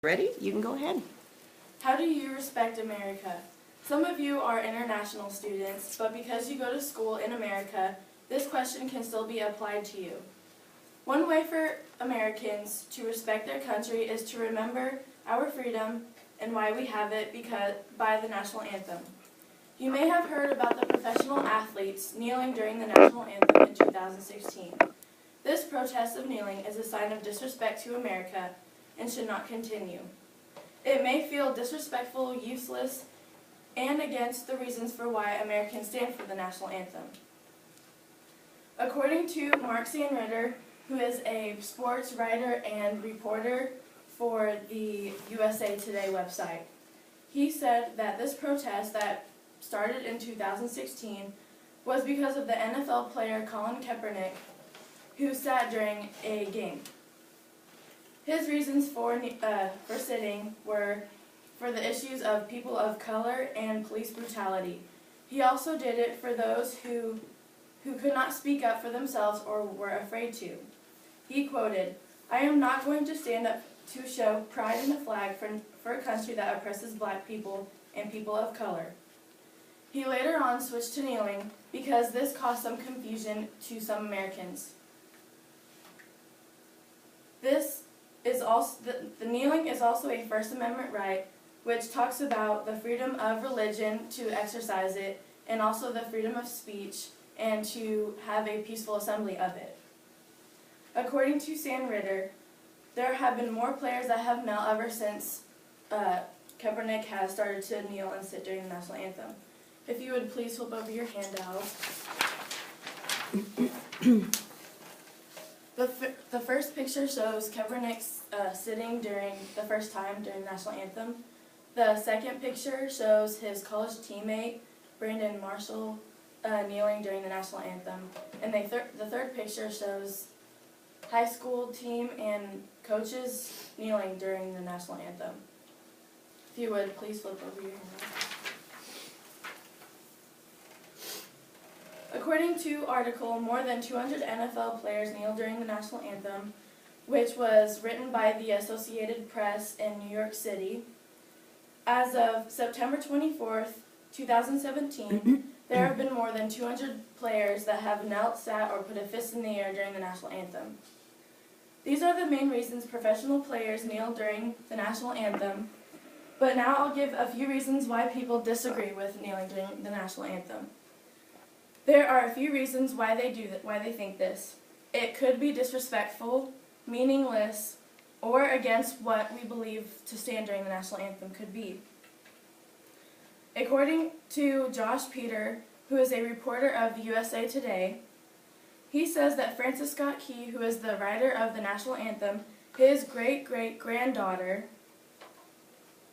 Ready? You can go ahead. How do you respect America? Some of you are international students, but because you go to school in America, this question can still be applied to you. One way for Americans to respect their country is to remember our freedom and why we have it by the national anthem. You may have heard about the professional athletes kneeling during the national anthem in 2016. This protest of kneeling is a sign of disrespect to America and should not continue. It may feel disrespectful, useless, and against the reasons for why Americans stand for the national anthem. According to Mark Sandritter, who is a sports writer and reporter for the USA Today website, he said that this protest that started in 2016 was because of the NFL player Colin Kaepernick, who sat during a game. His reasons for sitting were for the issues of people of color and police brutality. He also did it for those who could not speak up for themselves or were afraid to. He quoted, "I am not going to stand up to show pride in the flag for a country that oppresses black people and people of color." He later on switched to kneeling because this caused some confusion to some Americans. The kneeling is also a First Amendment right, which talks about the freedom of religion to exercise it, and also the freedom of speech, and to have a peaceful assembly of it. According to Sandritter, there have been more players that have knelt ever since Kaepernick has started to kneel and sit during the national anthem. If you would please flip over your handout. The first picture shows Kaepernick sitting during the first time during the national anthem. The second picture shows his college teammate, Brandon Marshall, kneeling during the national anthem. And the third picture shows high school team and coaches kneeling during the national anthem. If you would, please flip over your handout. According to article, more than 200 NFL players kneeled during the national anthem, which was written by the Associated Press in New York City. As of September 24th, 2017, there have been more than 200 players that have knelt, sat, or put a fist in the air during the national anthem. These are the main reasons professional players kneel during the national anthem, but now I'll give a few reasons why people disagree with kneeling during the national anthem. There are a few reasons why they do that, why they think this. It could be disrespectful, meaningless, or against what we believe to stand during the national anthem could be. According to Josh Peter, who is a reporter of the USA Today, he says that Francis Scott Key, who is the writer of the national anthem, his great-great-granddaughter,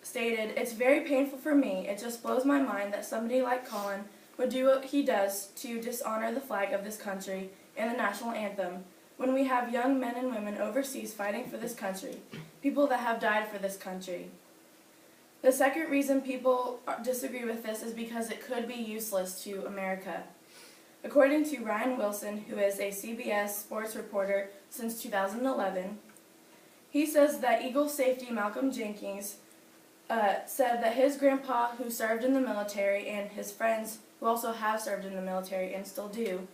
stated, "It's very painful for me. It just blows my mind that somebody like Colin would do what he does to dishonor the flag of this country and the national anthem when we have young men and women overseas fighting for this country, people that have died for this country." The second reason people disagree with this is because it could be useless to America. According to Ryan Wilson, who is a CBS sports reporter since 2011, he says that Eagles safety Malcolm Jenkins said that his grandpa, who served in the military, and his friends who also have served in the military and still do,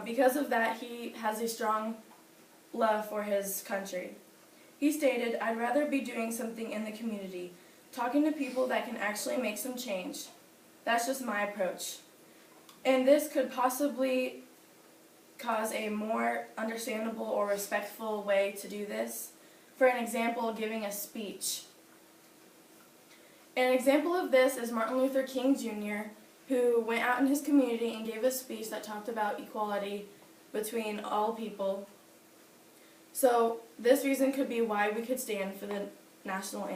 because of that, he has a strong love for his country. He stated, "I'd rather be doing something in the community, talking to people that can actually make some change. That's just my approach." And this could possibly cause a more understandable or respectful way to do this. For an example, giving a speech. An example of this is Martin Luther King Jr., who went out in his community and gave a speech that talked about equality between all people. So this reason could be why we should stand for the national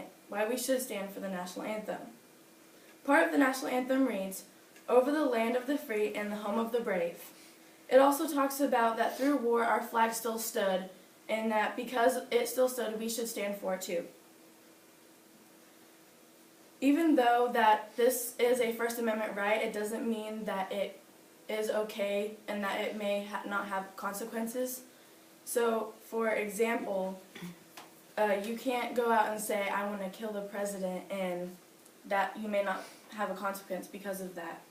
anthem. Part of the national anthem reads, "Over the land of the free and the home of the brave." It also talks about that through war our flag still stood, and that because it still stood, we should stand for it too. Even though that this is a First Amendment right, it doesn't mean that it is okay and that it may not have consequences. So, for example, You can't go out and say, I want to kill the president, and that you may not have a consequence because of that.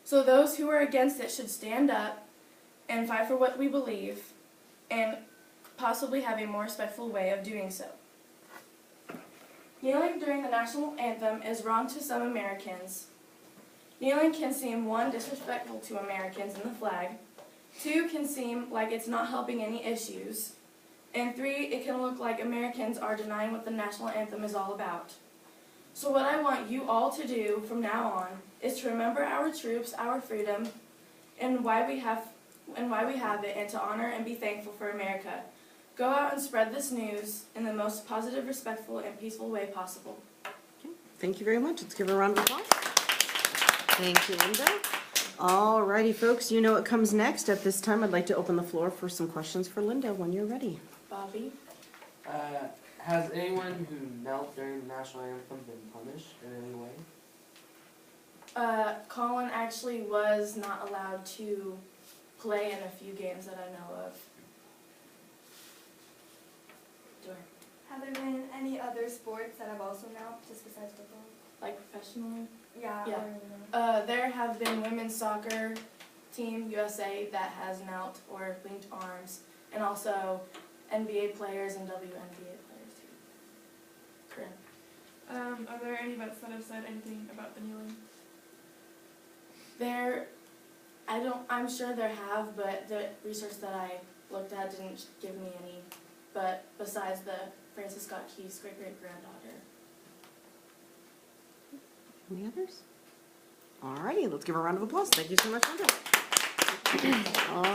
So those who are against it should stand up and fight for what we believe, and possibly have a more respectful way of doing so. Kneeling during the national anthem is wrong to some Americans. Kneeling can seem, 1, disrespectful to Americans and the flag, 2, can seem like it's not helping any issues, and 3, it can look like Americans are denying what the national anthem is all about. So what I want you all to do from now on is to remember our troops, our freedom, and why we have it, and to honor and be thankful for America. Go out and spread this news in the most positive, respectful, and peaceful way possible. Okay. Thank you very much. Let's give her a round of applause. Thank you, Lynda. All righty, folks. You know what comes next. At this time, I'd like to open the floor for some questions for Lynda when you're ready. Bobby? Has anyone who knelt during the national anthem been punished in any way? Colin actually was not allowed to play in a few games that I know of. Have there been any other sports that have also knelt, just besides football? Like professionally? Yeah. Yeah. There have been women's soccer team, USA, that has knelt or linked arms, and also NBA players and WNBA players too. Correct. Are there any vets that have said anything about the kneeling? I'm sure there have, but the research that I looked at didn't give me any, but besides the Francis Scott Key's great-great-granddaughter. Any others? All righty. Let's give her a round of applause. Thank you so much, Lynda. All right.